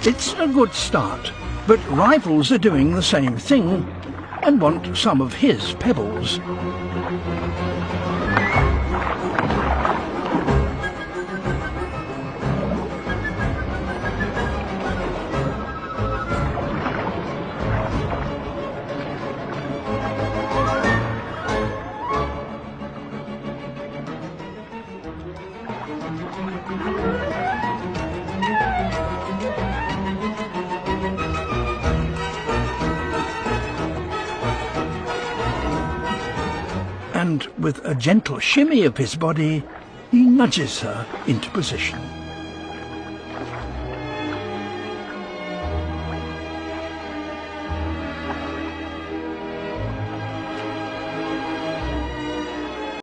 It's a good start, but rivals are doing the same thing and want some of his pebbles. And with a gentle shimmy of his body, he nudges her into position.